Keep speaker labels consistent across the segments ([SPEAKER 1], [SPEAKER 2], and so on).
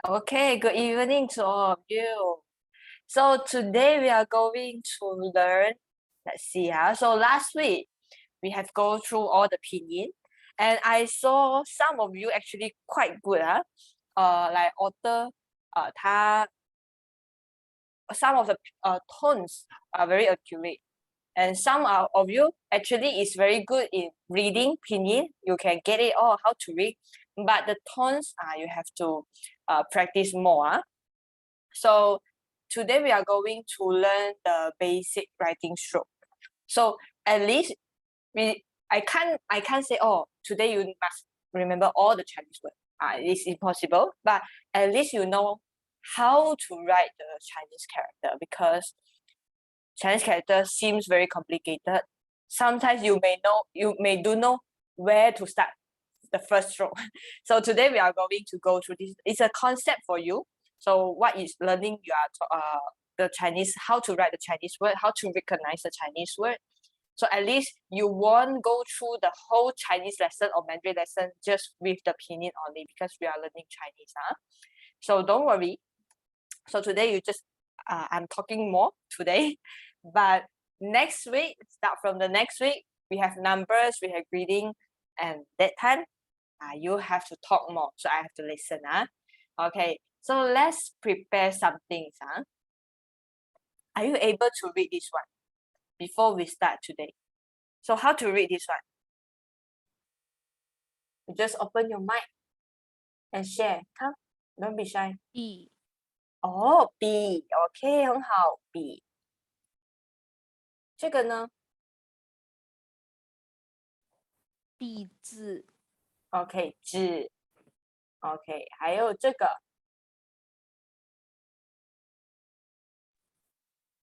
[SPEAKER 1] Okay, good evening to all of you. So today we are going to learn, let's see, so last week we have go through all the pinyin and I saw some of you actually quite good, like author, 他 some of the tones are very accurate. And some of you actually is very good in reading pinyin. You can get it all how to read, but the tones you have to practice more. So today we are going to learn the basic writing stroke. So at least I can't say, oh, today you must remember all the Chinese words. It's impossible, but at least you know how to write the Chinese character, because Chinese character seems very complicated. Sometimes you may do know where to start the first stroke. So today we are going to go through this. It's a concept for you. So what is learning the Chinese, how to write the Chinese word, how to recognize the Chinese word. So at least you won't go through the whole Chinese lesson or Mandarin lesson just with the pinyin only, because we are learning Chinese. So don't worry. So today I'm talking more today, but next week, start from the next week, we have numbers, we have reading, and that time you have to talk more. So I have to listen. Okay, so let's prepare some things. Are you able to read this one before we start today? So how to read this one? You just open your mic and share. Come, don't be shy.
[SPEAKER 2] 笔
[SPEAKER 1] 哦，笔 ，OK， 很好，笔。这个呢
[SPEAKER 2] 笔字
[SPEAKER 1] ？OK，纸。OK，还有这个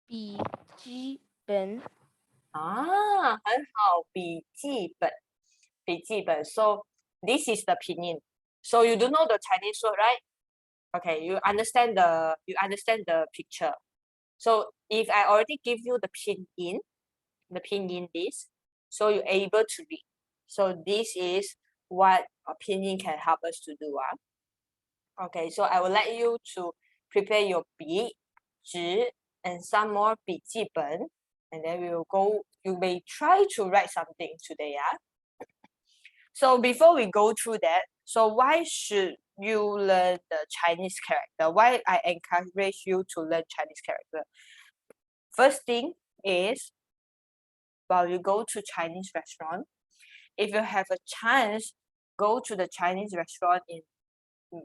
[SPEAKER 2] 笔记本
[SPEAKER 1] 很好，笔记本，笔记本。So this is the pinyin. So you do know the Chinese word, right? Okay, you understand the picture. So if I already give you the pinyin this, so you're able to read. So this is what a pinyin can help us to do. Okay, so I will let you to prepare your 笔, 纸, and some more 笔记本, and then we will go. You may try to write something today. So before we go through that, so why should you learn the Chinese character? Why I encourage you to learn Chinese character? First thing is, while you go to Chinese restaurant, if you have a chance, go to the Chinese restaurant in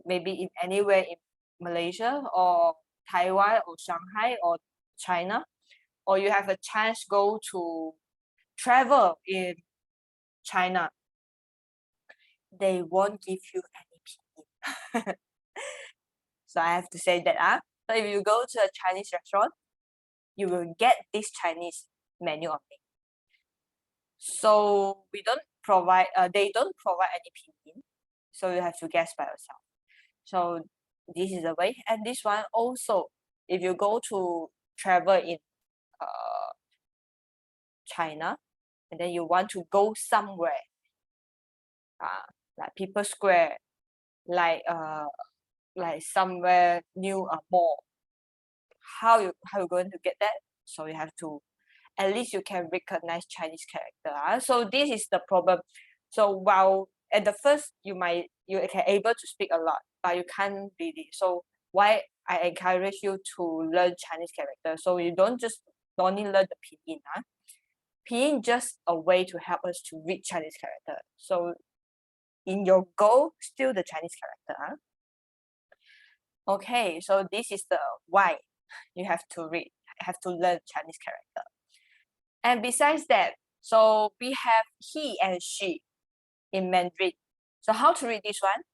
[SPEAKER 1] maybe in anywhere in Malaysia or Taiwan or Shanghai or China, or you have a chance go to travel in China, they won't give you any pinyin. So I have to say that. So if you go to a Chinese restaurant, you will get this Chinese menu only. So we don't provide. They don't provide any pinyin, so you have to guess by yourself. So this is the way. And this one also, if you go to travel in China, and then you want to go somewhere, like People Square, like somewhere new a mall. How you going to get that? So you have to, at least you can recognize Chinese character. So this is the problem. So while at the first you can able to speak a lot, but you can't read it. So why I encourage you to learn Chinese character, so you don't just only learn the pinyin. Pinyin just a way to help us to read Chinese character. So in your goal, still the Chinese character. Okay, so this is the why you have to learn Chinese character. And besides that, so we have he and she in Mandarin. So how to read this one?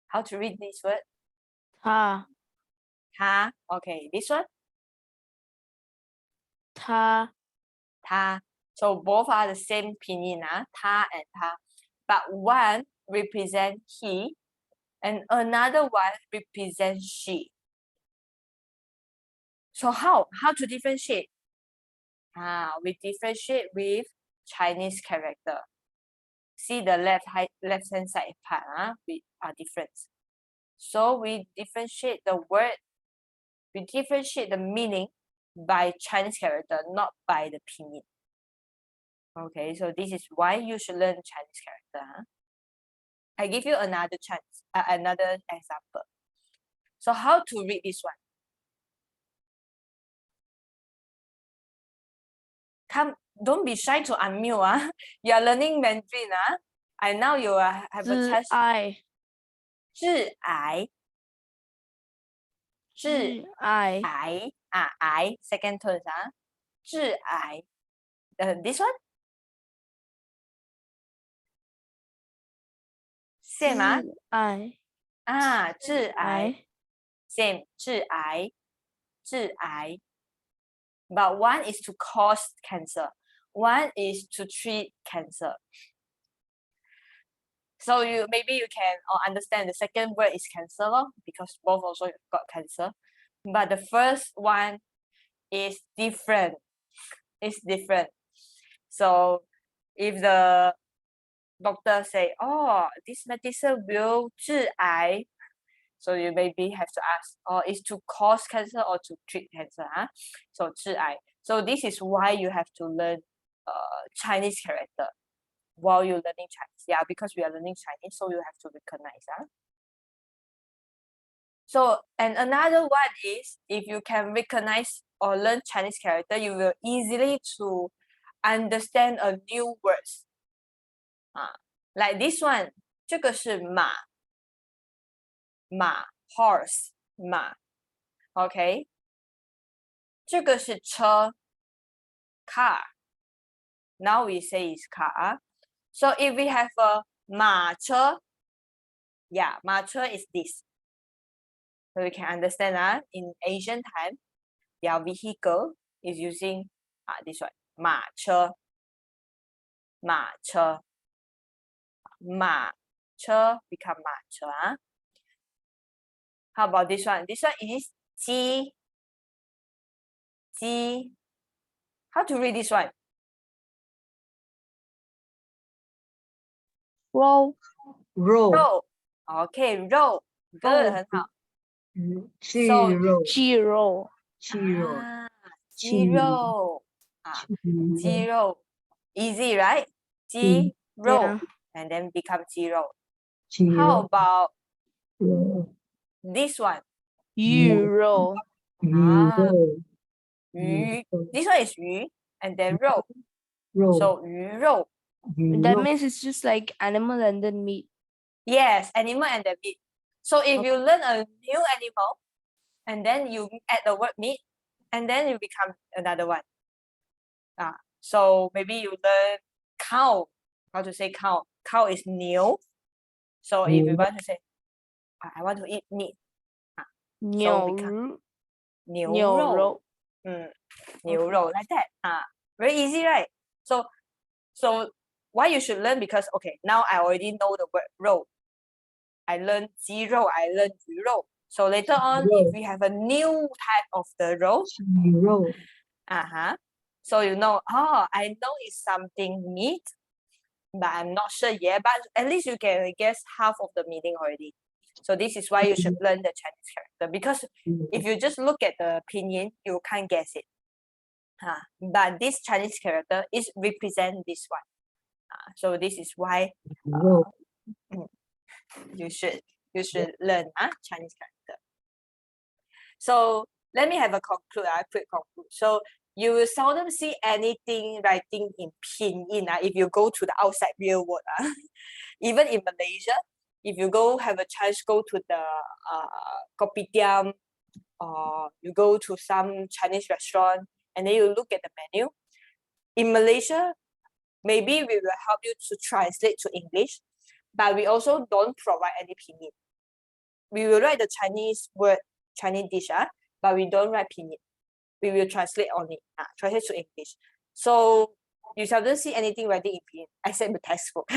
[SPEAKER 1] How to read this word?
[SPEAKER 2] 他
[SPEAKER 1] Okay, this one?
[SPEAKER 2] 他
[SPEAKER 1] So both are the same pinyin, ta and ta. But one represent he and another one represents she. So how to differentiate? We differentiate with Chinese character. see the left hand side part, we are different. So we differentiate the word, we differentiate the meaning by Chinese character, not by the pinyin. Okay, so this is why you should learn Chinese character. I give you another chance, another example. So how to read this one? Come, don't be shy to unmute. You are learning Mandarin. And now you have a chance.
[SPEAKER 2] 挚爱
[SPEAKER 1] 挚爱爱 second tone. 挚爱 this one? Same 挚爱 same 致癌 but one is to cause cancer, one is to treat cancer. So maybe you can understand the second word is cancer because both also got cancer, but the first one is different. It's different. So if the doctor say, oh, this medicine will 致癌, so you maybe have to ask, is to cause cancer or to treat cancer? So 致癌. So this is why you have to learn Chinese character while you're learning Chinese. Yeah, because we are learning Chinese, so you have to recognize. So, and another one is, if you can recognize or learn Chinese character, you will easily to understand a new words. Like this one, 这个是马 horse 马 OK 这个是车 car. Now we say it's car. So if we have a 马车, yeah, 马车 is this. So you can understand in Asian time, their vehicle is using this one, 马车 become 马车. How about this one? This one is 鸡 How to read this one?
[SPEAKER 2] roll
[SPEAKER 1] Roll. Okay, roll. Good, 很好.
[SPEAKER 2] 鸡肉
[SPEAKER 1] 鸡肉 鸡肉 easy, right? 鸡肉
[SPEAKER 2] Yeah.
[SPEAKER 1] and then become 鸡肉. How about this one?
[SPEAKER 2] 鱼肉
[SPEAKER 1] 鱼 This one is 鱼 and then 肉. So 鱼肉
[SPEAKER 2] That means it's just like animal and then meat.
[SPEAKER 1] Yes, animal and the meat. So if you learn a new animal and then you add the word meat and then you become another one. So maybe you learn cow. How to say cow? Cow is 牛. So if you want to say, I want to eat meat. So become 牛肉. 牛肉 like that. Very easy, right? So why you should learn? Because okay, now I already know the word 肉. I learned 鸡肉, I learned 鱼肉. So later on, if we have a new type of the 肉, so you know, I know it's something meat, but I'm not sure yet. But at least you can guess half of the meaning already. So this is why you should learn the Chinese character, because if you just look at the pinyin, you can't guess it. But this Chinese character is represent this one. So this is why you should learn Chinese character. So let me have a quick conclude. So you will seldom see anything writing in pinyin if you go to the outside real world. Even in Malaysia, if you have a chance, go to the kopitiam, or you go to some Chinese restaurant, and then you look at the menu. In Malaysia, maybe we will help you to translate to English, but we also don't provide any pinyin. We will write the Chinese word, Chinese dish, but we don't write pinyin. We will translate only, translate to English. So you seldom see anything writing in pinyin, except the textbook.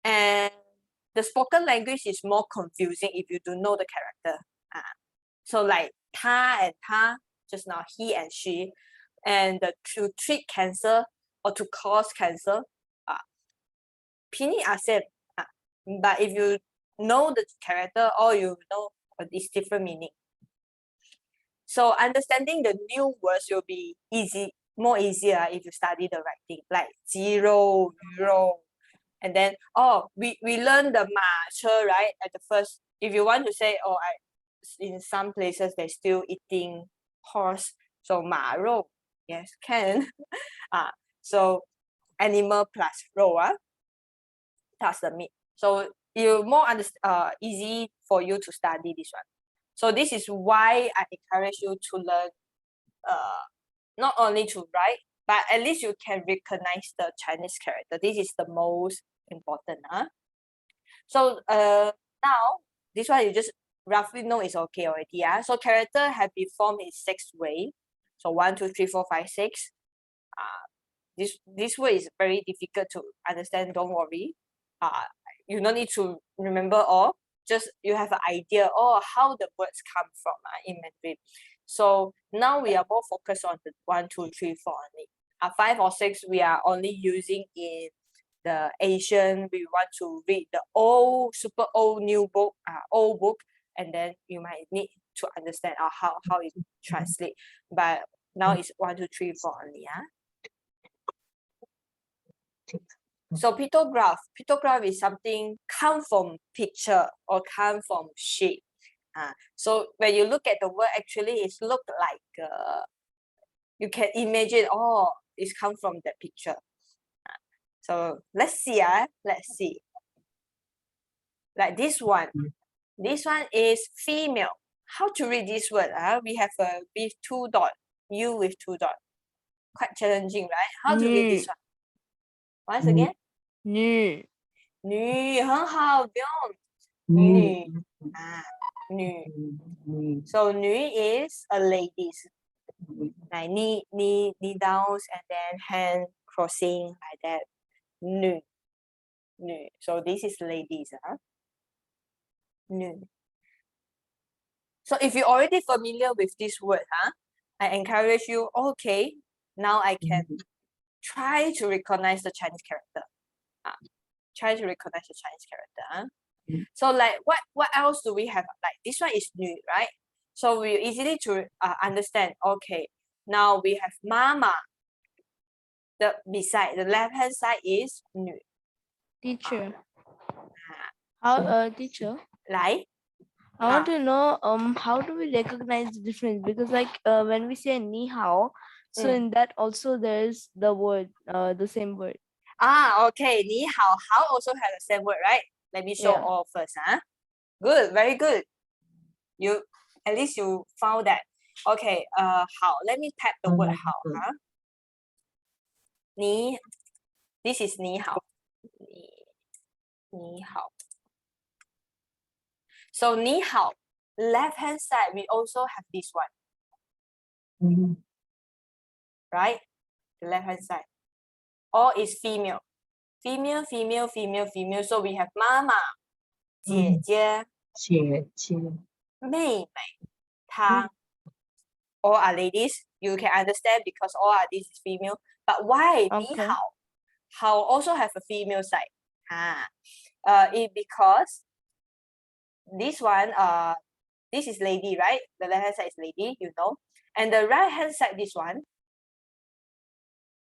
[SPEAKER 1] And the spoken language is more confusing if you don't know the character. So like 他 and 她, just now he and she, and to treat cancer, or to cause cancer. Pinyin are same. But if you know the character or you know it's different meaning. So understanding the new words will be more easier if you study the right thing, like zero, euro. And then, we learn the ma che, right? At the first, if you want to say, in some places they're still eating horse, so ma rou, yes, can. So animal plus rou, plus the meat. So you more easy for you to study this one. So this is why I encourage you to learn, not only to write, but at least you can recognize the Chinese character. This is the most important. So now this one you just roughly know is okay already. So character have been formed in 6 ways. So 1, 2, 3, 4, 5, 6. This way is very difficult to understand. Don't worry. You don't need to remember all. Just you have an idea how the words come from in Mandarin. So now we are more focused on the 1, 2, 3, 4 only. 5 or 6 we are only using in the Asian. We want to read the super old new book, old book, and then you might need to understand how it translate. But now it's 1, 2, 3, 4 only. So pictograph is something come from picture or come from shape. So when you look at the word, actually it's look like you can imagine, it's come from that picture. So let's see. Let's see. Like this one. This one is female. How to read this word? We have a with 2 dot, you with 2 dot. Quite challenging, right? How to read this one? Once again.
[SPEAKER 2] 女
[SPEAKER 1] 女很好，不用女女。So 女 is a ladies. Like knee down and then hand crossing like that. 女 So this is ladies. 女 So if you're already familiar with this word, I encourage you, okay, now I can try to recognize the Chinese character. Try to recognize the Chinese character. So like what else do we have? Like this one is new, right? So we easily to understand. Okay, now we have mama. The beside the left hand side is new.
[SPEAKER 2] teacher. How teacher?
[SPEAKER 1] Like
[SPEAKER 2] I want to know how do we recognize the difference, because like when we say ni hao, so in that also there is the word the same word.
[SPEAKER 1] Okay, ni hao, hao also has the same word, right? Let me show all first. Good, very good. You at least you found that. Okay, hao. Let me type the word hao. Ni, this is ni hao. Ni hao. So ni hao, left hand side we also have this one. Right? The left hand side. All is female. Female, female, female, female. So we have mama, 姐姐,妹妹,她. All are ladies. You can understand because all are this is female. But why ni hao? Hao also have a female side. Because this one, this is lady, right? The left hand side is lady, you know. And the right hand side, this one,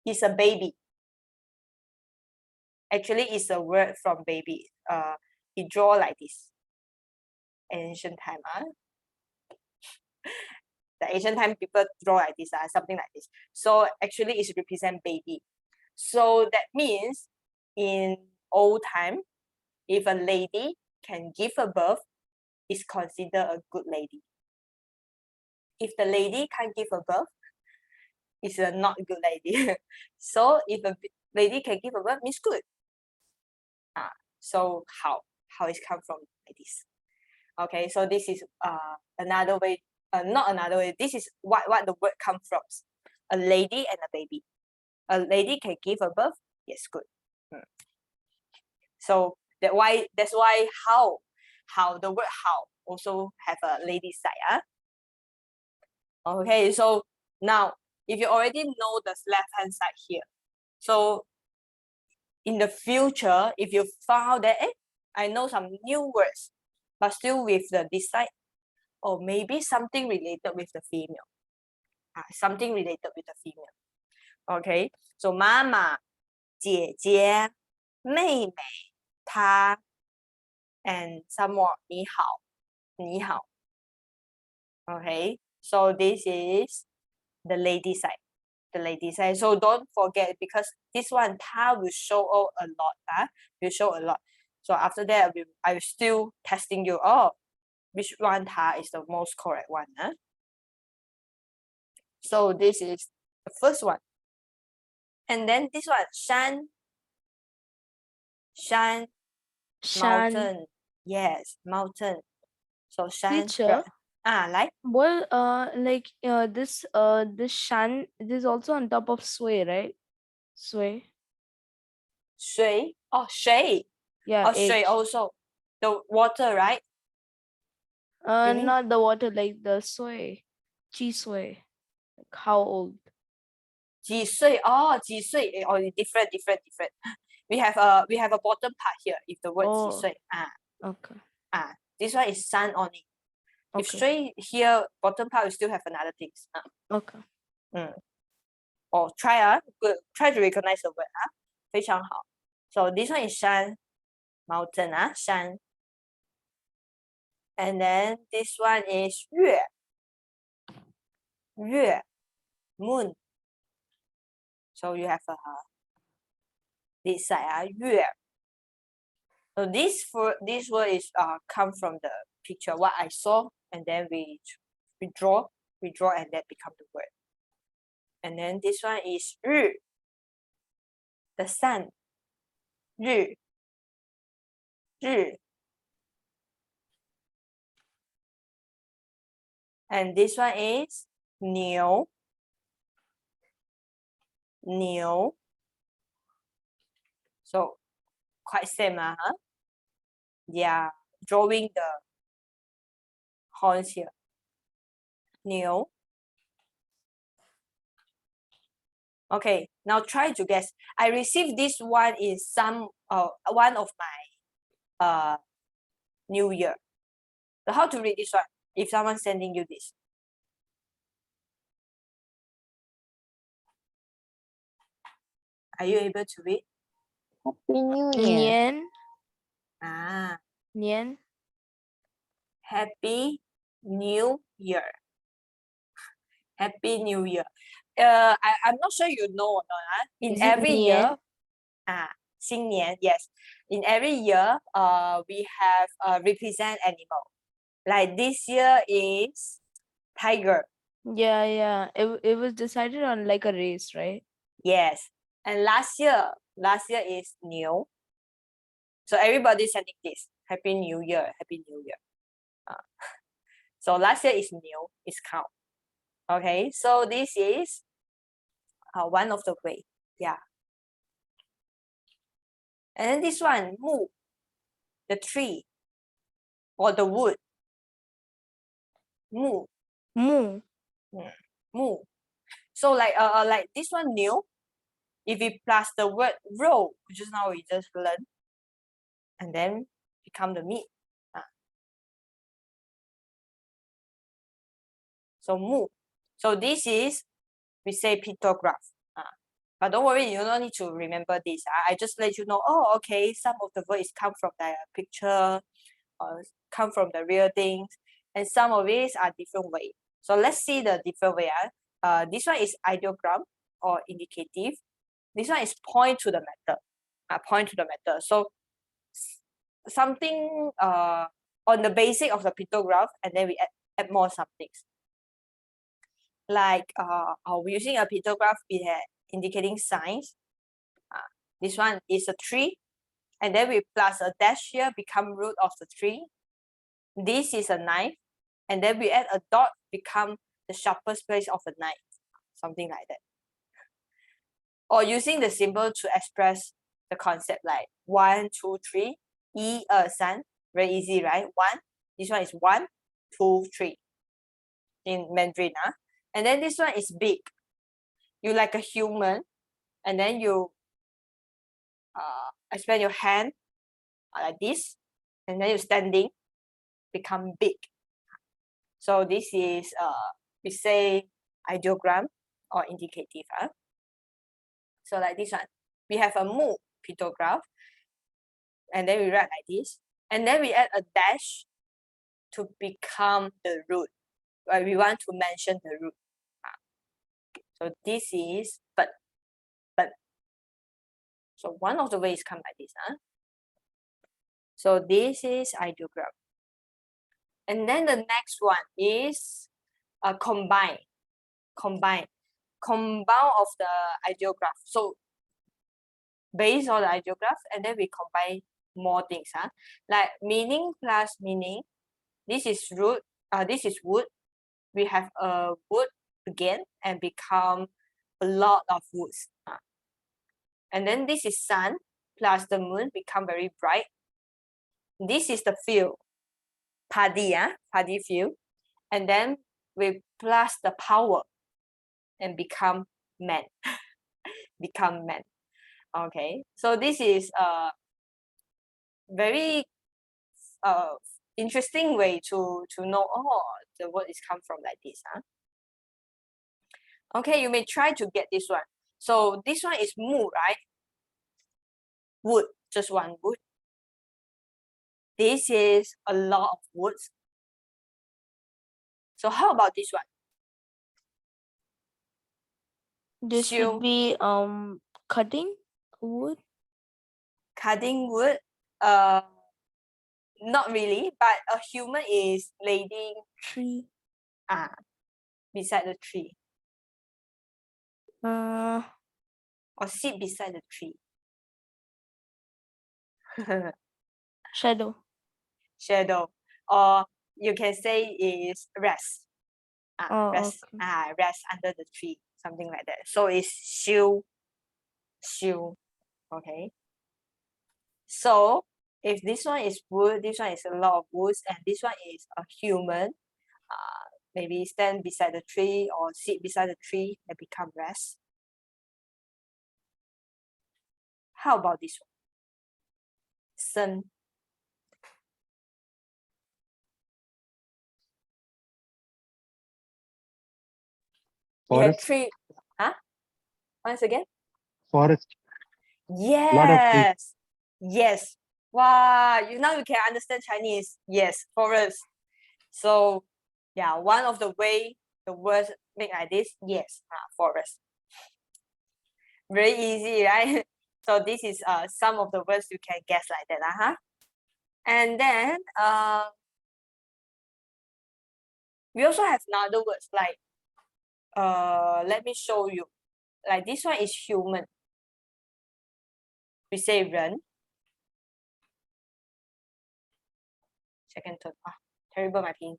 [SPEAKER 1] is a baby. Actually, it's a word from baby. It draw like this. Ancient time, the ancient time people draw like this, something like this. So actually, it represent baby. So that means in old time, if a lady can give a birth, is considered a good lady. If the lady can't give a birth, it's a not good lady. So if a lady can give a birth, means good. So how it come from like this? Okay, so this is another way. Not another way. This is what the word comes from. A lady and a baby. A lady can give a birth. Yes, good. So that's why how the word how also have a lady side. Okay, so now if you already know the left hand side here, So in the future, if you found that I know some new words, but still with this side, or maybe something related with the female. Something related with the female. Okay, so 妈妈、姐姐、妹妹、她 and somewhat 你好，你好。Okay, so this is the lady side. The lady side. So don't forget, because this one 她 will show a lot. Will show a lot. So after that, I will still testing you. Oh, which one 她 is the most correct one? So this is the first one. And then this one, shan,
[SPEAKER 2] Shan.
[SPEAKER 1] mountain. Yes, mountain. So shan.
[SPEAKER 2] Teacher.
[SPEAKER 1] Like
[SPEAKER 2] Well, this shan, this is also on top of sway, right? Sway.
[SPEAKER 1] shui. Oh, shui.
[SPEAKER 2] Yeah.
[SPEAKER 1] Oh, shui
[SPEAKER 2] H.
[SPEAKER 1] also. The water, right? You mean?
[SPEAKER 2] Not the water, like the sway. Chi sway. Like how old?
[SPEAKER 1] 几岁? Oh, 几岁? Oh, different. We have a bottom part here. If the word 几岁,
[SPEAKER 2] Okay.
[SPEAKER 1] this one is sun only. If
[SPEAKER 2] Okay.
[SPEAKER 1] straight here, bottom part, we still have another things.
[SPEAKER 2] Okay.
[SPEAKER 1] Or try try to recognize the word 非常好. So this one is 山 mountain 山. And then this one is 月 moon. So you have this side 月. So this word is come from the picture what I saw, and then we draw and that become the word. And then this one is 日 the sun 日 and this one is 牛 so quite same yeah, drawing the horns here 牛. Okay, now try to guess. I received this one in one of my New Year. So how to read this one? If someone's sending you this, are you able to read?
[SPEAKER 3] Happy New Year.
[SPEAKER 2] Nian.
[SPEAKER 1] Nian.
[SPEAKER 2] Nian.
[SPEAKER 1] Happy New Year. Happy New Year. I'm not sure you know or not. In
[SPEAKER 2] Is it
[SPEAKER 1] every
[SPEAKER 2] Nian?
[SPEAKER 1] year, 新年, yes. In every year, we have represent animal. Like this year is tiger.
[SPEAKER 2] Yeah. It was decided on like a race, right?
[SPEAKER 1] Yes. And last year is new. So everybody sending this. Happy New Year. Happy New Year. So last year is new, is cow. Okay, so this is one of the way. Yeah. And then this one, mu, the tree or the wood. Mu. So like this one new. If we plus the word row, just now we just learned, and then become the meat. So mu. So this is, we say pictograph. But don't worry, you don't need to remember this. I just let you know, oh, okay, some of the words come from the picture, or come from the real things, and some of these are different way. So let's see the different way. This one is ideogram or indicative. This one is point to the matter. Point to the matter. So something on the basic of the pictograph, and then we add more some things. Like we're using a pictograph, we have indicating signs. This one is a tree, and then we plus a dash here, become root of the tree. This is a knife, and then we add a dot, become the sharpest place of the knife, something like that. Or using the symbol to express the concept, like 1, 2, 3, 1, 2, 3. Very easy, right? 1. This one is 1, 2, 3 in Mandarin. And then this one is big. You like a human, and then you expand your hand like this, and then you're standing, become big. So this is we say ideogram or indicative. So like this one, we have a mu pictograph, and then we write like this, and then we add a dash to become the root. Right? We want to mention the root. So this is but. So one of the ways come like this. So this is ideogram. And then the next one is combine of the ideograph. So based on the ideograph, and then we combine more things. Like meaning plus meaning. This is root. This is wood. We have a wood again and become a lot of woods. And then this is sun plus the moon become very bright. This is the field. Paddy field. And then we plus the power and become man. Become man. Okay. So this is a very interesting way to know, oh, the word is come from like this. Okay, you may try to get this one. So this one is mu, right? Wood, just one wood. This is a lot of woods. So how about this one?
[SPEAKER 2] This would be cutting wood.
[SPEAKER 1] Cutting wood. Not really, but a human is laying
[SPEAKER 2] Tree.
[SPEAKER 1] Beside the tree.
[SPEAKER 2] Or
[SPEAKER 1] sit beside the tree.
[SPEAKER 2] shadow.
[SPEAKER 1] Shadow. Or you can say is rest. Rest.
[SPEAKER 2] Okay.
[SPEAKER 1] Rest under the tree. Something like that. So it's shield. Okay. So if this one is wood, this one is a lot of woods, and this one is a human, maybe stand beside the tree or sit beside the tree and become rest. How about this one? Sun.
[SPEAKER 4] Forest.
[SPEAKER 1] We have three. Once again?
[SPEAKER 4] Forest.
[SPEAKER 1] Yes. Yes. Wow, now you can understand Chinese. Yes, forest. So yeah, one of the way the words make like this, yes, forest. Very easy, right? So this is some of the words you can guess like that. And then we also have another words like let me show you. Like this one is human. We say 人. Second term. Terrible my pin.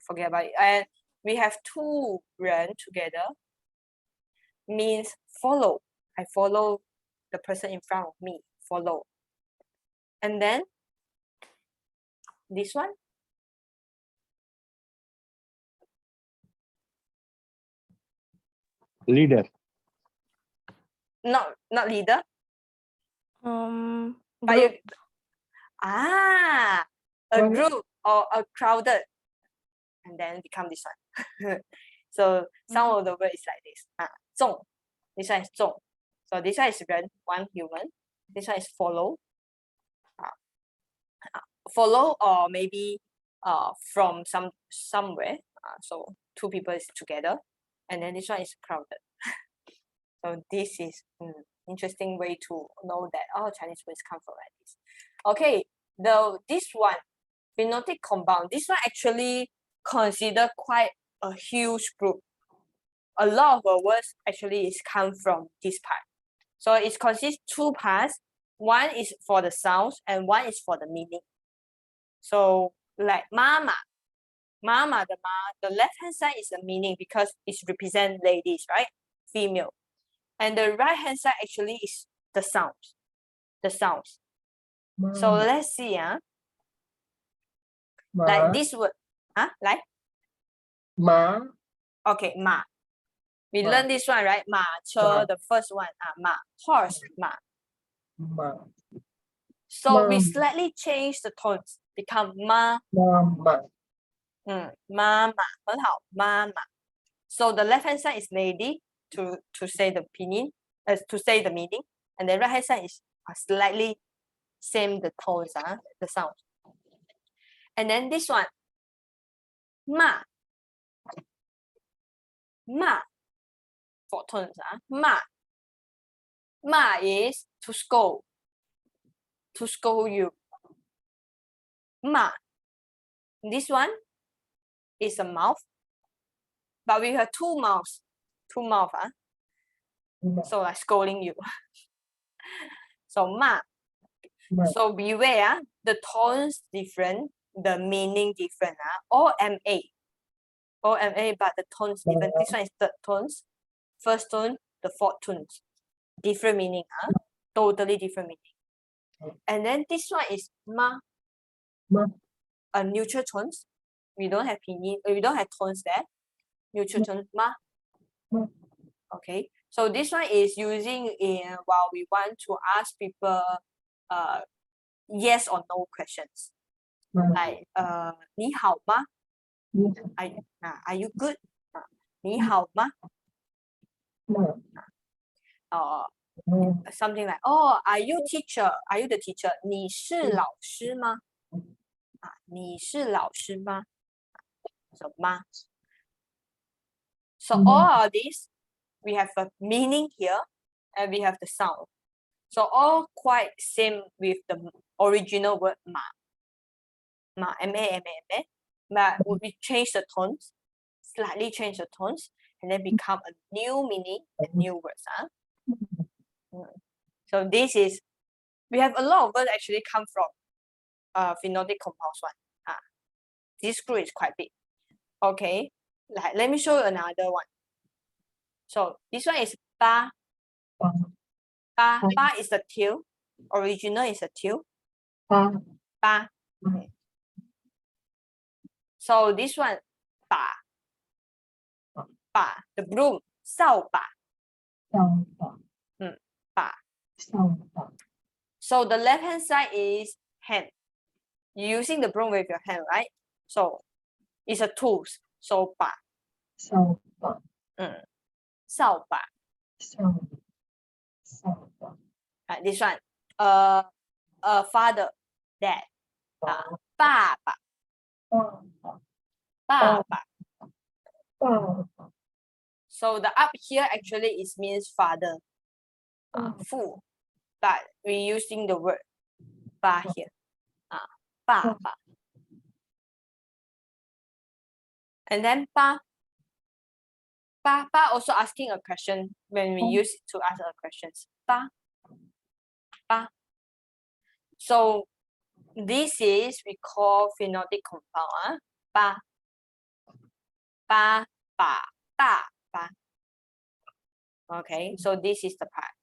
[SPEAKER 1] Forget about it. And we have 2 人 together. Means follow. I follow the person in front of me. Follow. And then this one.
[SPEAKER 4] Leader.
[SPEAKER 1] Not leader. But
[SPEAKER 2] group.
[SPEAKER 1] A group or a crowded, and then become this one. So some of the word is like this. 众. This one is 众. So this one is 人, one human. This one is follow. Follow or maybe from somewhere. So 2 people is together, and then this one is crowded. So this is interesting way to know that Chinese words come from like this. Okay, this one, phonetic compound. This one actually considered quite a huge group. A lot of the words actually is come from this part. So it consists 2 parts. One is for the sounds and one is for the meaning. So like mama, the left hand side is the meaning because it represents ladies, right? Female. And the right hand side actually is the sounds. So let's see. Like this word. Like?
[SPEAKER 5] Ma.
[SPEAKER 1] Okay, ma. We learn this one, right? 马车, the first one, 马, horse, 马. So we slightly change the tones, become 妈. 妈妈, 很好, 妈妈. So the left hand side is lady to say the opinion, to say the meaning, and the right hand side is slightly same the tones, the sound. And then this one, 骂, 骂, 4 tones, 骂. 骂 is to scold you. 骂. This one is a mouth, but we have 2 mouths. 2 mouths, so like scolding you. So 骂. So beware, the tones different, the meaning different. All MA, but the tones different. This one is 3rd tones, 1st tone, the 4th tones. Different meaning, totally different meaning. And then this one is 妈, a neutral tones. We don't have pinyin, we don't have tones there. Neutral tones, 妈. Okay, so this one is using in while we want to ask people yes or no questions. Like 你好吗? Are you good? 你好吗? Something like, oh, are you teacher? Are you the teacher? 你是老师吗? 你是老师吗? So 吗. So all of these, we have a meaning here, and we have the sound. So all quite same with the original word 嘛, M-A, but we change the tones, slightly change the tones, and then become a new meaning and new words. So this is, we have a lot of words actually come from phonetic compounds one. This group is quite big. Okay, like, let me show you another one. So this one is 八. 八 is the tail. Original is a tail. 八. So this one, 把. The broom, 扫把. 把. So the left hand side is hand. You're using the broom with your hand, right? So it's a tools. So 把. 扫把. This one, father, dad. 爸爸. 爸爸. So the up here actually is means father, 父, but we're using the word 爸 here, 爸爸. And then 爸also asking a question when we use it to ask a questions. 爸. So this is we call phonetic compound. 爸, 爸, 大, 爸. Okay, so this is the part.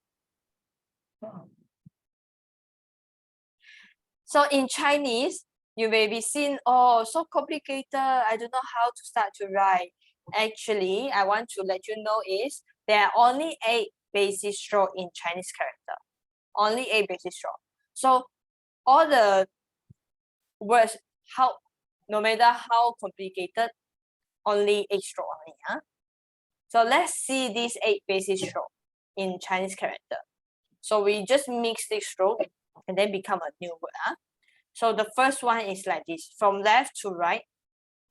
[SPEAKER 1] So in Chinese, you may be seen, oh, so complicated, I don't know how to start to write. Actually, I want to let you know is there are only 8 basic strokes in Chinese character. Only 8 basic strokes. So all the words, no matter how complicated, only 8 strokes only. So let's see these 8 basic strokes in Chinese character. So we just mix this stroke and then become a new word. So the first one is like this. From left to right,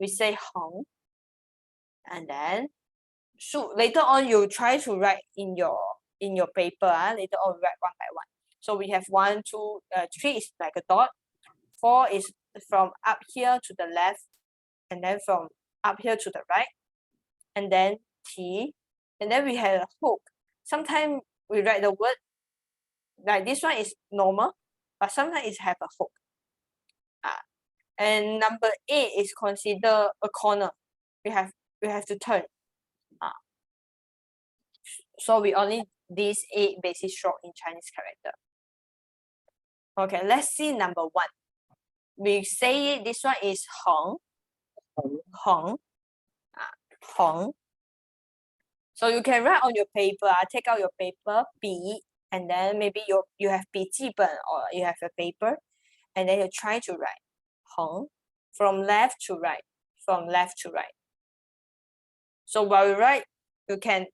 [SPEAKER 1] we say hong. And then later on you try to write in your paper. Later on write one by one. So we have 1, 2, 3 is like a dot. 4 is from up here to the left, and then from up here to the right, and then T, and then we have a hook. Sometimes we write the word like this one is normal, but sometimes it have a hook. And number 8 is considered a corner. We have to turn. So we only these 8 basic strokes in Chinese character. Okay, let's see number 1. We say it, this one is hong. Hong. Hong. So you can write on your paper. Take out your paper, 笔, and then maybe you have 笔记本 or you have a paper, and then you try to write 横 from left to right, from left to right. So while you write, you can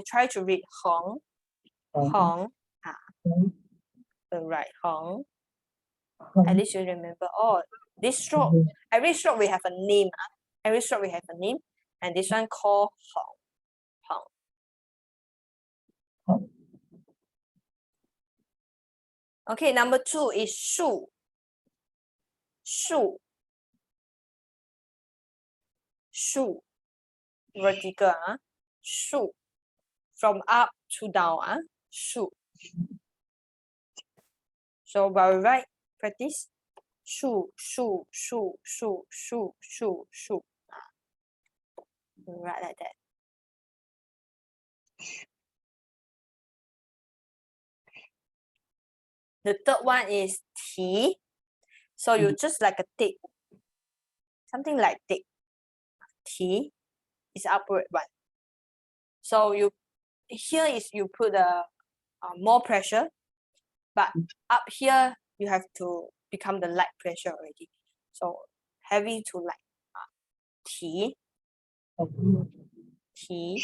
[SPEAKER 1] try to read 横 right 横. At least you remember. Oh, this stroke. Every stroke we have a name. Every stroke we have a name, and this one called 横. Okay, number 2 is 竖. 竖 vertical, 竖 from up to down, 竖. So while we write, practice 竖 竖 竖 竖 竖 竖 竖. Write like that. The third one is 提. So you just like a tick, something like tick. 提 is upward one. So here is you put more pressure, but up here you have to become the light pressure already. So heavy to light. 提 提.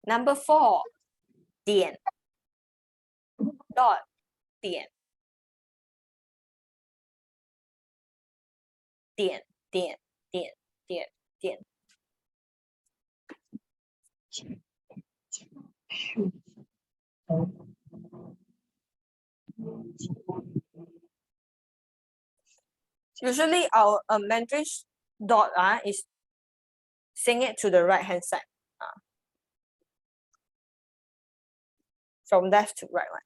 [SPEAKER 1] Number 4, 点 dot 点 点点点点点. Usually our Mandarin dot is sing it to the right hand side. From left to right one.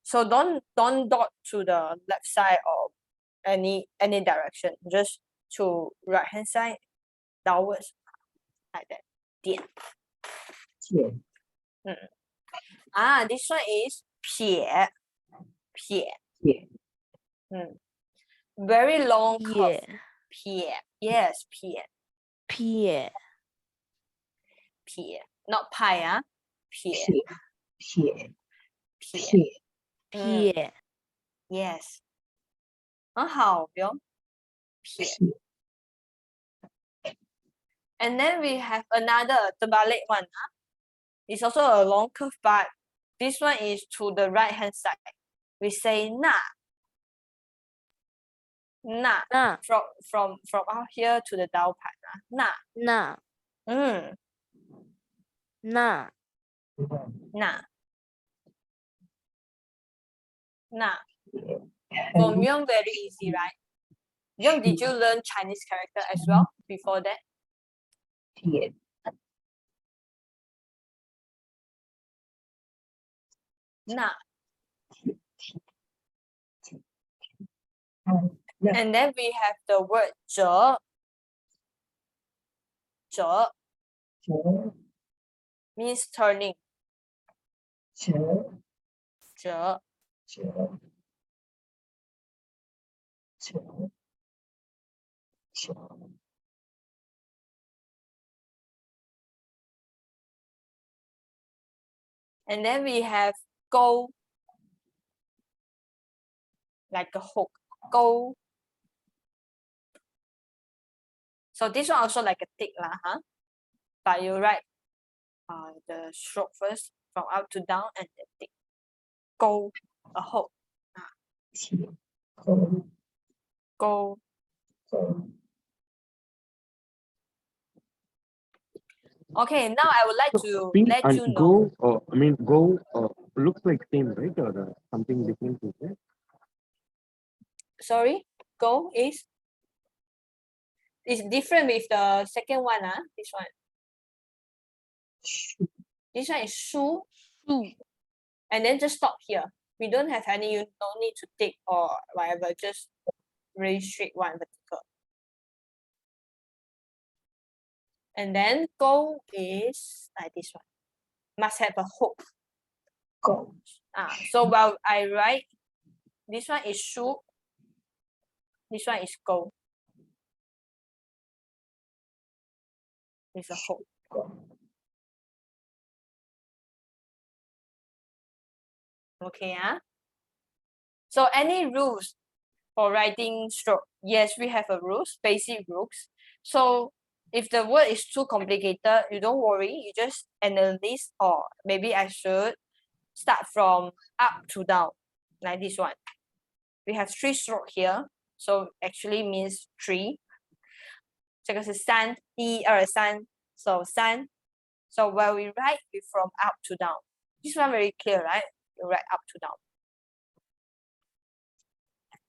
[SPEAKER 1] So don't dot to the left side or any direction. Just to right hand side, downwards, like that. 点. This one is 撇. 撇. Very long curve. 撇. Yes, 撇.
[SPEAKER 2] 撇.
[SPEAKER 1] 撇. Not pie, 撇.
[SPEAKER 2] 撇.
[SPEAKER 1] Yes. 很好用. 撇. And then we have another terbalik one. It's also a long curve, but this one is to the right hand side. We say na. Na. From out here to the down part. Na.
[SPEAKER 2] Na. Na.
[SPEAKER 1] Na. Na. For Myung, very easy, right? Myung, did you learn Chinese character as well before that? Na. And then we have the word 折. 折 means turning. 折. And then we have go, like a hook. Go. So this one also like a tick lah, but you write the stroke first from up to down and then tick. Go, a hook. Go. Okay, now I would like to let you know.
[SPEAKER 4] Go looks like same, right? Or something different is there?
[SPEAKER 1] Sorry, go is different with the second one, this one. This one is 书. And then just stop here. We don't have any, you don't need to tick or whatever, just really straight one vertical. And then go is like this one. Must have a hook. Go. So while I write This one is shoe. This one is go. It's a hole. Okay, so any rules for writing stroke? Yes, we have a rules, basic rules. So if the word is too complicated, you don't worry, you just analyze, or maybe I should start from up to down, like this one. We have 3 stroke here, so actually means 3. 这个是3 1 2 3 so 3. So when we write it from up to down, this one very clear, right? You write up to down.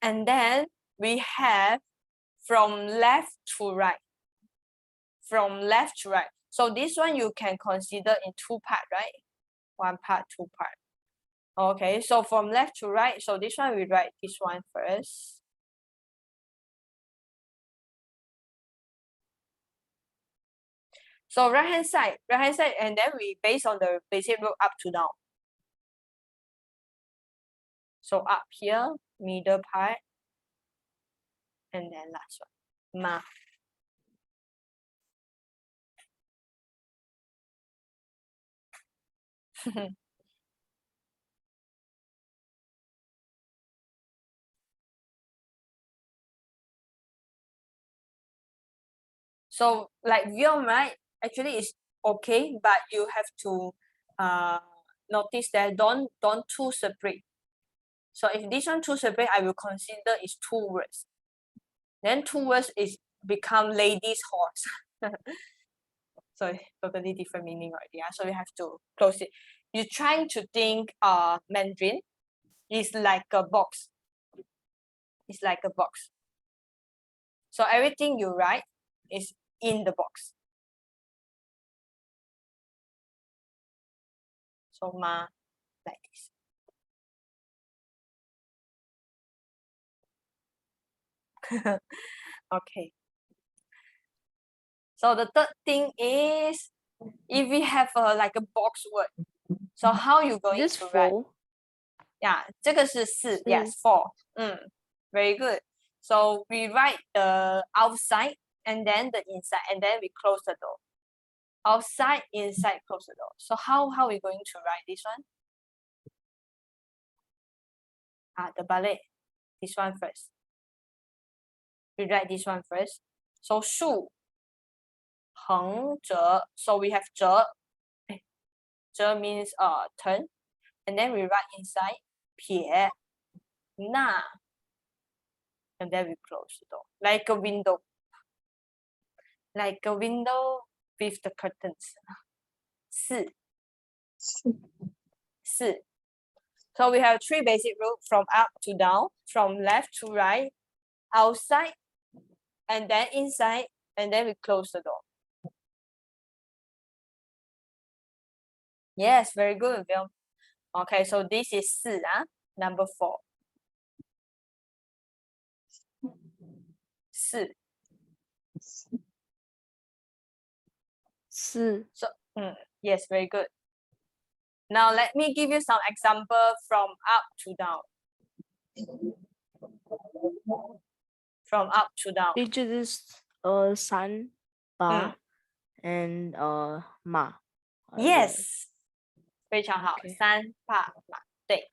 [SPEAKER 1] And then we have from left to right. From left to right. So this one you can consider in 2 parts, right? 1 part, 2 part. Okay, so from left to right, so this one we write this one first. So right hand side, and then we based on the basic rule up to down. So up here, middle part, and then last one, ma. So like Vyom, right? Actually it's okay, but you have to notice that don't too separate. So if this one too separate, I will consider it's 2 words. Then 2 words is become lady's horse. So totally different meaning already. So you have to close it. You're trying to think Mandarin is like a box. It's like a box. So everything you write is in the box. So ma, like this. Okay. So the third thing is, if we have like a box word, so how you going
[SPEAKER 2] Just
[SPEAKER 1] to write?
[SPEAKER 2] 4.
[SPEAKER 1] Yeah, 这个是4.
[SPEAKER 2] 4.
[SPEAKER 1] Yes, 4. Very good. So we write the outside and then the inside, and then we close the door. Outside, inside, close the door. So how we going to write this one? The ballet. This one first. We write this one first. So 竖 横折. So we have 折. 折 means turn. And then we write inside 撇 捺. And then we close the door. Like a window. Like a window with the curtains. 四. 4. So we have 3 basic rules from up to down, from left to right, outside, and then inside, and then we close the door. Yes, very good, Bill. Okay, so this is 4, number 4. 4.
[SPEAKER 2] 4.
[SPEAKER 1] So, yes, very good. Now let me give you some example from up to down. From up to down.
[SPEAKER 2] Teacher, this sun, ba, and ma.
[SPEAKER 1] Yes. 非常好.
[SPEAKER 2] Okay.
[SPEAKER 1] 三爸马. 对.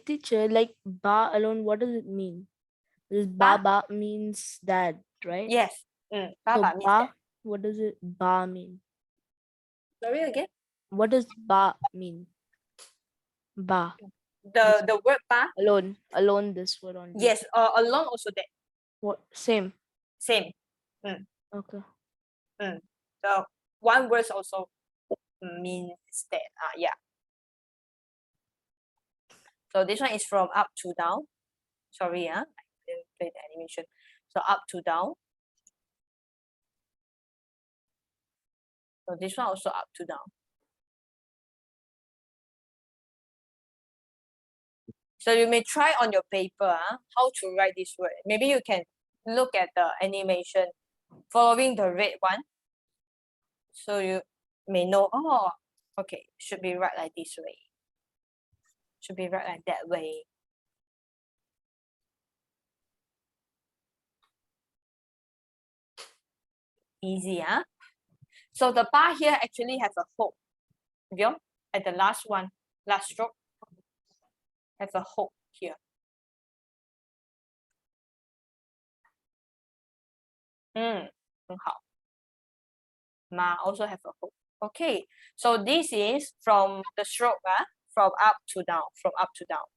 [SPEAKER 2] Teacher, like ba alone, what does it mean? This ba means dad, right?
[SPEAKER 1] Yes.
[SPEAKER 2] So
[SPEAKER 1] Baba means
[SPEAKER 2] ba,
[SPEAKER 1] that.
[SPEAKER 2] what does it ba mean?
[SPEAKER 1] Sorry again?
[SPEAKER 2] What does ba mean? Ba.
[SPEAKER 1] The word ba?
[SPEAKER 2] Alone this word only.
[SPEAKER 1] Yes, alone also that.
[SPEAKER 2] What same?
[SPEAKER 1] Same.
[SPEAKER 2] Okay.
[SPEAKER 1] So one word also means that. Yeah. So this one is from up to down. Sorry, I didn't play the animation. So up to down. So this one also up to down. So you may try on your paper how to write this word. Maybe you can look at the animation following the red one. So you may know, oh, okay, should be right like this way. Should be right like that way. Easy, huh? So the bar here actually has a hook. View? At the last one, last stroke, have a hook here. Mm, 很好. Ma also have a hook. Okay, so this is from the stroke, from up to down, from up to down.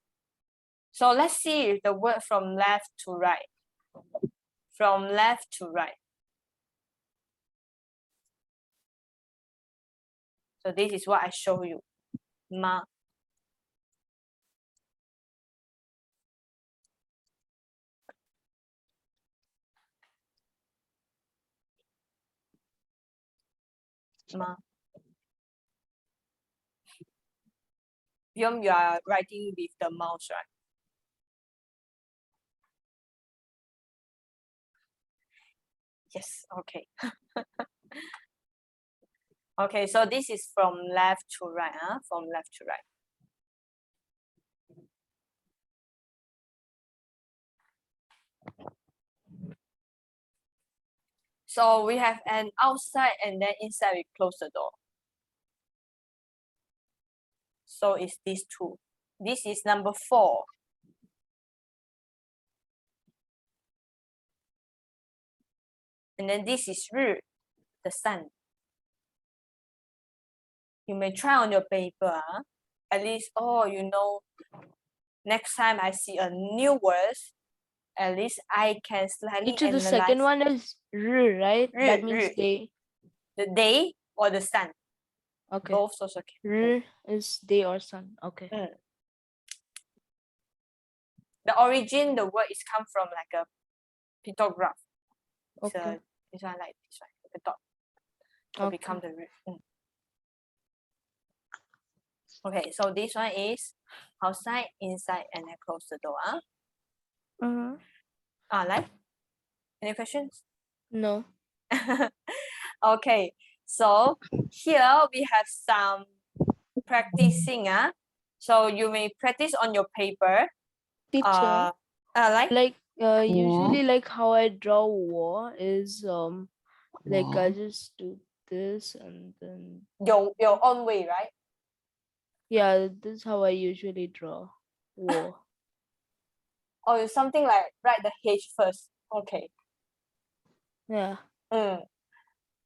[SPEAKER 1] So let's see the word from left to right. From left to right. So this is what I show you. Ma. Ma. You are writing with the mouse, right? Yes, okay. Okay, so this is from left to right, from left to right. So we have an outside and then inside we close the door. So it's these two. This is number 4. And then this is 日, the sun. You may try on your paper, at least, next time I see a new word, at least I can slightly
[SPEAKER 2] Each of the
[SPEAKER 1] analyze.
[SPEAKER 2] second one is r, right? That
[SPEAKER 1] 日,
[SPEAKER 2] means
[SPEAKER 1] 日.
[SPEAKER 2] day.
[SPEAKER 1] The day or the sun.
[SPEAKER 2] Okay.
[SPEAKER 1] Both also can.
[SPEAKER 2] R is day or sun. Okay.
[SPEAKER 1] The origin, the word is come from like a pictograph.
[SPEAKER 2] Okay.
[SPEAKER 1] So this one like this one, the dot. So
[SPEAKER 2] Okay.
[SPEAKER 1] become the root. Okay, so this one is outside, inside, and then close the door. Like, any questions?
[SPEAKER 2] No.
[SPEAKER 1] Okay, so here we have some practicing. So you may practice on your paper.
[SPEAKER 2] Teacher.
[SPEAKER 1] Like
[SPEAKER 2] Usually like how I draw war is like I just do this and then
[SPEAKER 1] your own way, right?
[SPEAKER 2] yeah, this is how I usually draw war.
[SPEAKER 1] Or something like write the H first. Okay.
[SPEAKER 2] Yeah.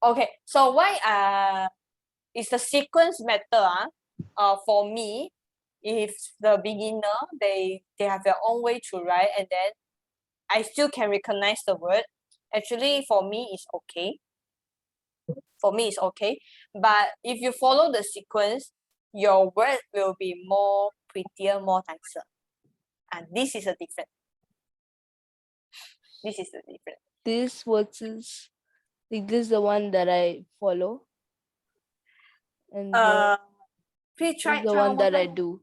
[SPEAKER 1] Okay, so why is the sequence matter? For me, if the beginner they have their own way to write and then I still can recognize the word. Actually, for me it's okay. For me it's okay. But if you follow the sequence, your word will be more prettier, more nicer. And this is a difference. This is the difference.
[SPEAKER 2] This versus like this is the one that I follow. And
[SPEAKER 1] please
[SPEAKER 2] this
[SPEAKER 1] try
[SPEAKER 2] is the
[SPEAKER 1] try
[SPEAKER 2] one that I
[SPEAKER 1] time.
[SPEAKER 2] do.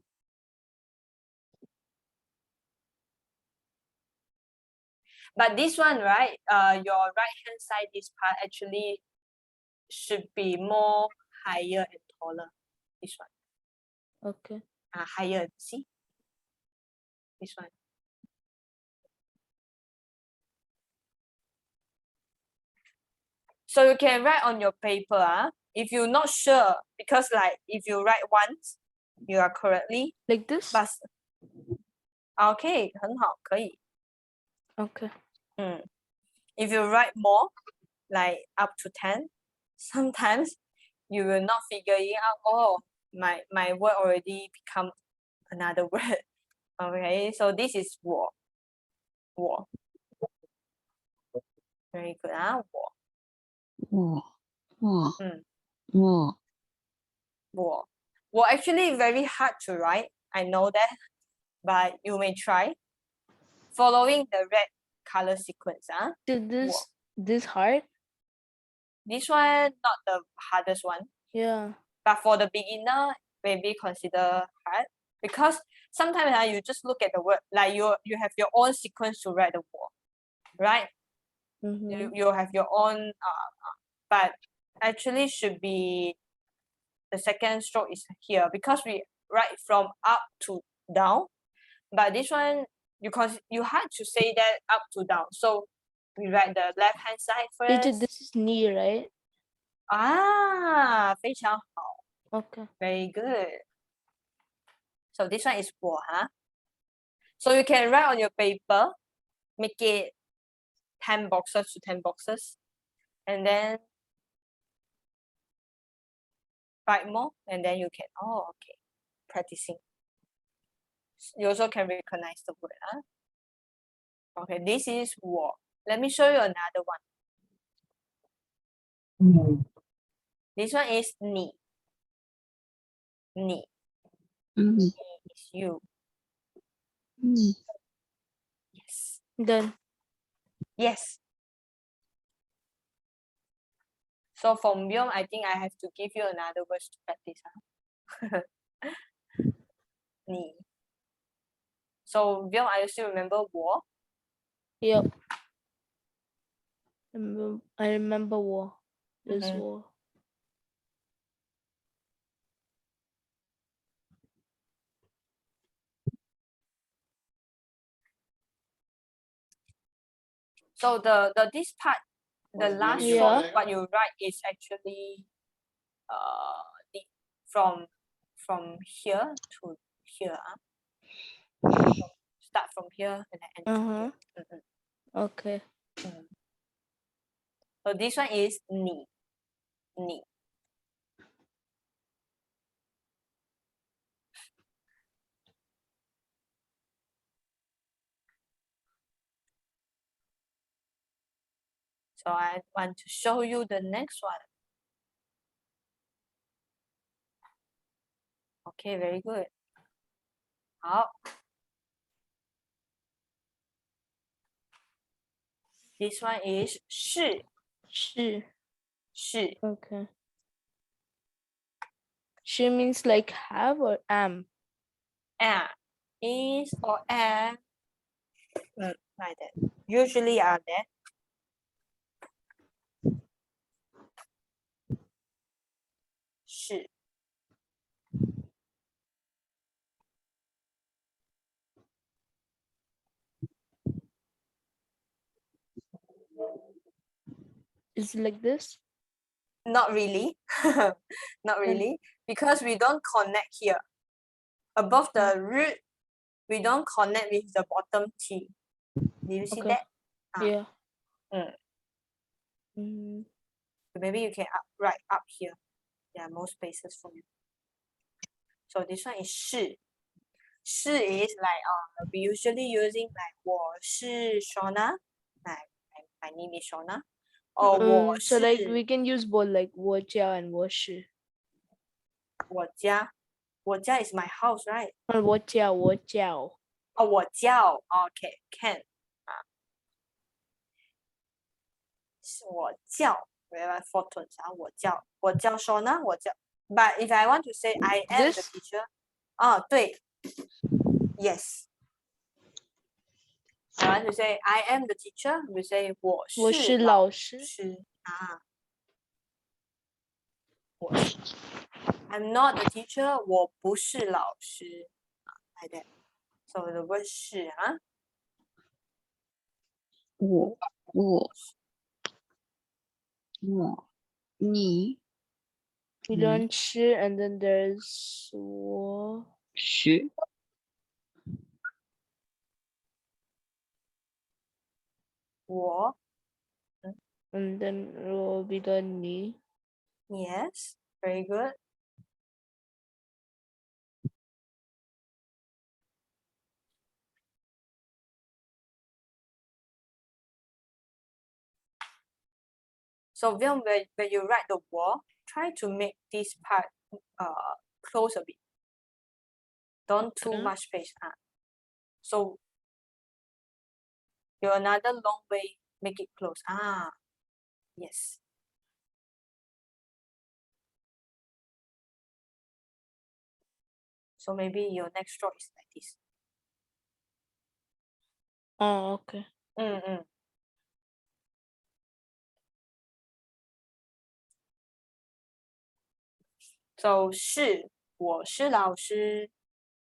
[SPEAKER 1] But this one, right? Your right hand side, this part actually should be more higher and taller. This one.
[SPEAKER 2] Okay.
[SPEAKER 1] Higher. See? This one. So you can write on your paper. If you're not sure, because like if you write once, you are correctly.
[SPEAKER 2] Like this?
[SPEAKER 1] But okay, 很好，可以。
[SPEAKER 2] Okay.
[SPEAKER 1] If you write more, like up to 10, sometimes you will not figure it out. Oh, my word already become another word. Okay, so this is 我. 我. Very good, 我. 我. 我 actually very hard to write. I know that, but you may try. Following the red color sequence.
[SPEAKER 2] This hard?
[SPEAKER 1] This one not the hardest one.
[SPEAKER 2] Yeah.
[SPEAKER 1] But for the beginner, maybe consider hard. Because sometimes you just look at the word, like you have your own sequence to write the word, right? You have your own, but actually should be the second stroke is here because we write from up to down. But this one, you hard to say that up to down. So we write the left hand side
[SPEAKER 2] Teacher,
[SPEAKER 1] first.
[SPEAKER 2] this is knee, right?
[SPEAKER 1] 非常好
[SPEAKER 2] Okay.
[SPEAKER 1] Very good. So this one is 我 huh? So you can write on your paper, make it 10 boxes to 10 boxes, and then write more, and then you can, okay, practicing. You also can recognize the word. Huh? Okay, this is 我. Let me show you another one. This one is 你. 你 is you. Yes.
[SPEAKER 2] Done.
[SPEAKER 1] Yes. So from Byung, I think I have to give you another words to practice. Huh? 你. So Byung, I still remember 我.
[SPEAKER 2] Yep. I remember war. This
[SPEAKER 1] Mhm.
[SPEAKER 2] war.
[SPEAKER 1] So this part, the last
[SPEAKER 2] Yeah.
[SPEAKER 1] short, what you write is actually from here to here. Start from here and then end to here. Mhm.
[SPEAKER 2] Okay.
[SPEAKER 1] So this one is 你. 你. So I want to show you the next one. Okay, very good. 好. This one is 是.
[SPEAKER 2] 是.
[SPEAKER 1] 是.
[SPEAKER 2] Okay. She means like have or am.
[SPEAKER 1] Am. Is or am. Like that. Usually are that. Shi.
[SPEAKER 2] Is it like this?
[SPEAKER 1] Not really. Not really. Because we don't connect here. Above the root, we don't connect with the bottom T. Do you see
[SPEAKER 2] Okay.
[SPEAKER 1] that?
[SPEAKER 2] Yeah.
[SPEAKER 1] So maybe you can write up here. There are more spaces for you. So this one is 是. 是 is like we usually using like 我是 Shawna. Like my name is Shawna. Or 我
[SPEAKER 2] So like
[SPEAKER 1] 是
[SPEAKER 2] we can use both like 我家 and 我是.
[SPEAKER 1] 我家. 我家 is my house, right?
[SPEAKER 2] 我家.
[SPEAKER 1] Oh, 我叫. Okay, can. 是我叫. We have 4 tones. 我叫. 我叫 Shawna. 我叫. But if I want to say I am the
[SPEAKER 2] This?
[SPEAKER 1] teacher. 对. Yes. I want to say I am the teacher. We say 我是老师. I'm not the teacher. 我不是老师. Like that. So the word 是
[SPEAKER 3] 你
[SPEAKER 2] We learn 是 and then there's 我.
[SPEAKER 3] 是
[SPEAKER 1] 我.
[SPEAKER 2] And then will be the 你.
[SPEAKER 1] Yes. Very good. So when you write the word, try to make this part close a bit. Don't too
[SPEAKER 2] Okay.
[SPEAKER 1] much space. So you another long way, make it close. Yes. So maybe your next stroke is like this.
[SPEAKER 2] Oh, okay.
[SPEAKER 1] So 是我是老师，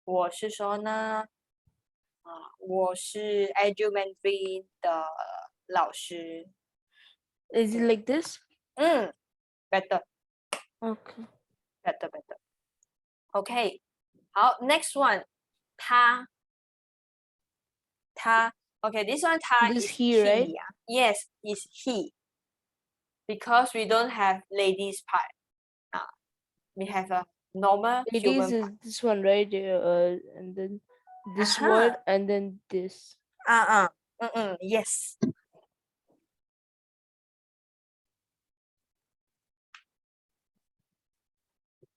[SPEAKER 1] 我是Shawna，我是 Edu Mandarin 的老师.
[SPEAKER 2] Is it like this?
[SPEAKER 1] Better,
[SPEAKER 2] Okay.
[SPEAKER 1] better. Okay. 好 next one. 他 Okay, this one 他
[SPEAKER 2] This
[SPEAKER 1] is
[SPEAKER 2] he, right?
[SPEAKER 1] Yes, is he. Because we don't have ladies part. We have a normal
[SPEAKER 2] Ladies
[SPEAKER 1] human
[SPEAKER 2] is
[SPEAKER 1] part.
[SPEAKER 2] this one, right? And then this
[SPEAKER 1] Uh-huh.
[SPEAKER 2] word and then this.
[SPEAKER 1] Yes.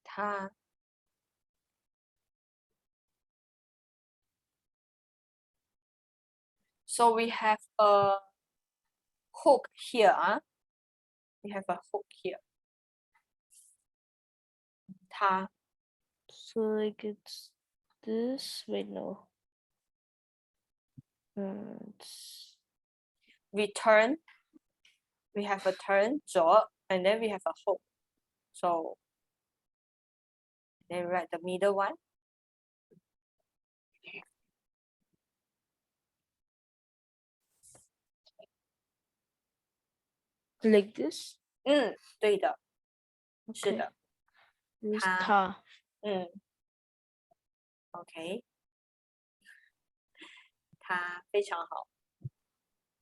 [SPEAKER 1] Ta. So we have a hook here. We have a hook here. Ta.
[SPEAKER 2] So like it's this. Wait, no. It's
[SPEAKER 1] We turn. We have a turn, 左, and then we have a hook. So then write the middle one.
[SPEAKER 2] like this.
[SPEAKER 1] 对的，是
[SPEAKER 2] Okay.
[SPEAKER 1] 的。
[SPEAKER 2] This
[SPEAKER 1] Ta.
[SPEAKER 2] ta.
[SPEAKER 1] OK. 它非常好。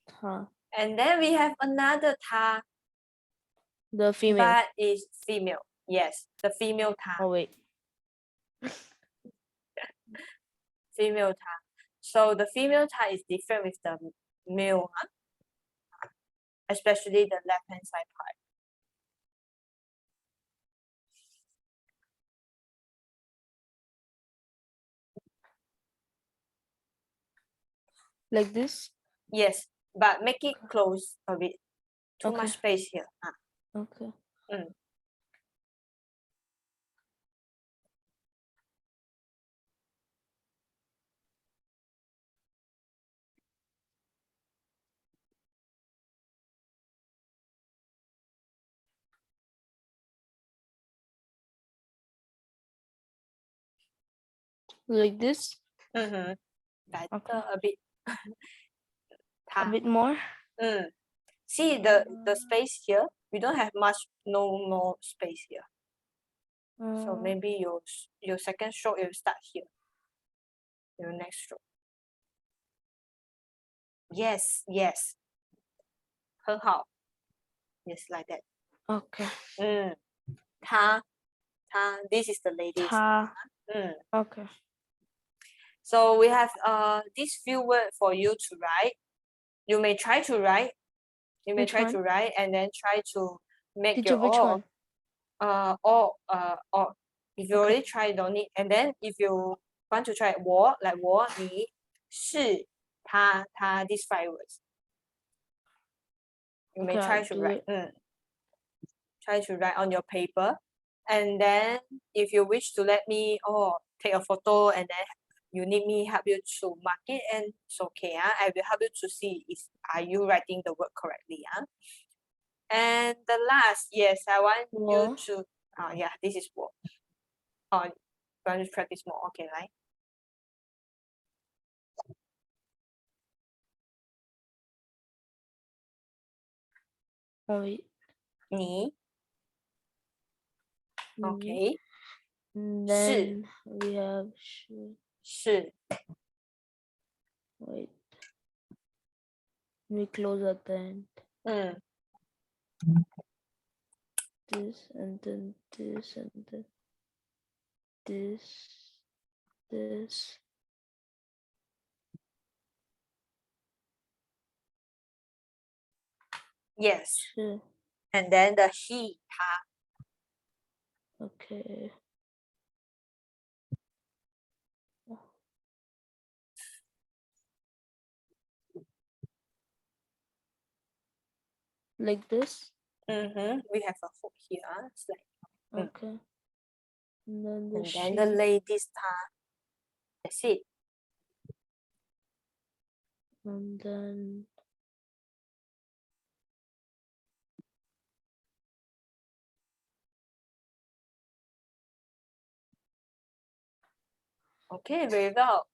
[SPEAKER 2] Ta.
[SPEAKER 1] And then we have another 它
[SPEAKER 2] The female.
[SPEAKER 1] but is female. Yes, the female 它
[SPEAKER 2] Oh wait.
[SPEAKER 1] female 它 So the female 它 is different with the male, especially the left hand side part.
[SPEAKER 2] Like this.
[SPEAKER 1] Yes, but make it close a bit. Too
[SPEAKER 2] Okay.
[SPEAKER 1] much space here.
[SPEAKER 2] Okay. Like this.
[SPEAKER 1] Better
[SPEAKER 2] Okay.
[SPEAKER 1] a bit.
[SPEAKER 2] A
[SPEAKER 1] 它
[SPEAKER 2] bit more.
[SPEAKER 1] See the space here. We don't have much, no more space here. So maybe your second stroke you start here. Your next stroke. Yes, yes. 很好. Yes, like that.
[SPEAKER 2] Okay.
[SPEAKER 1] 她 this is the ladies.
[SPEAKER 2] Ta. Okay.
[SPEAKER 1] So we have these few words for you to write. You may try to write. You may
[SPEAKER 2] Which
[SPEAKER 1] try
[SPEAKER 2] one?
[SPEAKER 1] to write and then try to make
[SPEAKER 2] Teacher,
[SPEAKER 1] your
[SPEAKER 2] which
[SPEAKER 1] own.
[SPEAKER 2] one?
[SPEAKER 1] Or if you
[SPEAKER 2] Okay.
[SPEAKER 1] already tried, don't need. And then if you want to try 我 like 我你是他 these 5 words. You may
[SPEAKER 2] Okay,
[SPEAKER 1] try
[SPEAKER 2] I'll
[SPEAKER 1] to
[SPEAKER 2] do
[SPEAKER 1] write.
[SPEAKER 2] it.
[SPEAKER 1] Try to write on your paper. And then if you wish to let me take a photo and then you need me help you to mark it, and it's okay. I will help you to see are you writing the word correctly. And the last, yes, I want you
[SPEAKER 2] Wo.
[SPEAKER 1] to yeah, this is 我. You want to practice more, okay, right?
[SPEAKER 2] Oh wait.
[SPEAKER 1] 你
[SPEAKER 2] Me.
[SPEAKER 1] okay.
[SPEAKER 2] And then we have shi.
[SPEAKER 1] 是
[SPEAKER 2] Wait. We close at the end. This and then this and then this.
[SPEAKER 1] yes.
[SPEAKER 2] Shi.
[SPEAKER 1] And then the he 他
[SPEAKER 2] Okay. Like this.
[SPEAKER 1] We have a hook here. It's like,
[SPEAKER 2] Okay. And then the
[SPEAKER 1] and
[SPEAKER 2] she.
[SPEAKER 1] then the ladies 他 that's it.
[SPEAKER 2] And then
[SPEAKER 1] Okay, very well.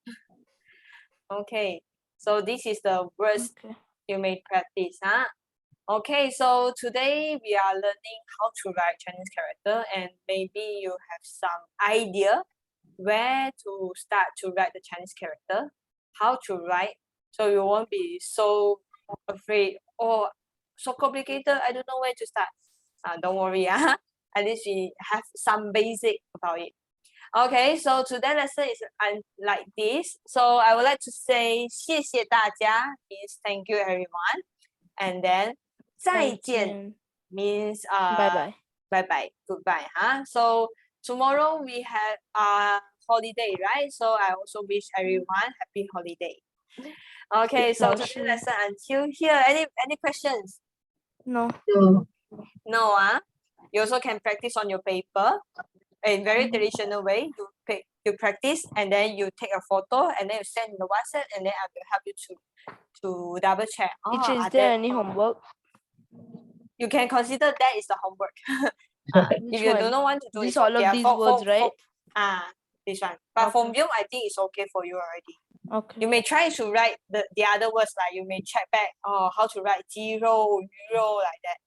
[SPEAKER 1] Okay, so this is the words
[SPEAKER 2] okay.
[SPEAKER 1] You may practice, huh? Okay, so today we are learning how to write Chinese character, and maybe you have some idea where to start to write the Chinese character, how to write, so you won't be so afraid or so complicated. I don't know where to start. Don't worry, at least we have some basic about it. Okay, so today's lesson is like this. So I would like to say 谢谢大家 means thank you everyone, and then 再见 means
[SPEAKER 2] Bye bye.
[SPEAKER 1] bye goodbye, huh? So tomorrow we have a holiday, right? So I also wish everyone happy holiday. Okay, so today's lesson until here. Any questions?
[SPEAKER 2] No.
[SPEAKER 1] No, you also can practice on your paper in very traditional way. You practice, and then you take a photo, and then you send in the WhatsApp, and then I will help you to double check.
[SPEAKER 2] Teacher, is
[SPEAKER 1] are
[SPEAKER 2] there
[SPEAKER 1] there-
[SPEAKER 2] any homework?
[SPEAKER 1] You can consider that is the homework. If
[SPEAKER 2] Which
[SPEAKER 1] you
[SPEAKER 2] one?
[SPEAKER 1] don't want to do
[SPEAKER 2] This
[SPEAKER 1] it,
[SPEAKER 2] all of these words, right?
[SPEAKER 1] this one. But for
[SPEAKER 2] Okay.
[SPEAKER 1] you, I think it's okay for you already.
[SPEAKER 2] Okay.
[SPEAKER 1] You may try to write the other words, like you may check back how to write 鸡肉, 鱼肉 like that.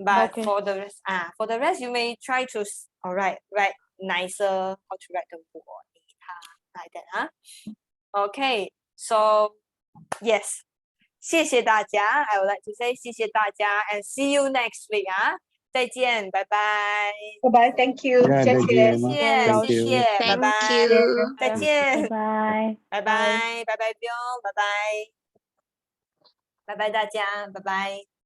[SPEAKER 1] But
[SPEAKER 2] Okay.
[SPEAKER 1] for the rest, you may try to write nicer, how to write the 我你他 like that, Okay, so yes. 谢谢大家. I would like to say 谢谢大家 and see you next week, 再见，拜拜。
[SPEAKER 5] 拜拜，Thank you，
[SPEAKER 4] Yeah,
[SPEAKER 5] 谢谢，
[SPEAKER 1] 谢
[SPEAKER 2] Thank
[SPEAKER 1] 谢，谢
[SPEAKER 2] you.
[SPEAKER 1] 谢，拜
[SPEAKER 3] Thank
[SPEAKER 1] 拜，
[SPEAKER 3] you.
[SPEAKER 1] 再见，
[SPEAKER 5] 拜拜。
[SPEAKER 1] 拜拜，拜拜，不用，拜拜，拜拜大家，拜拜。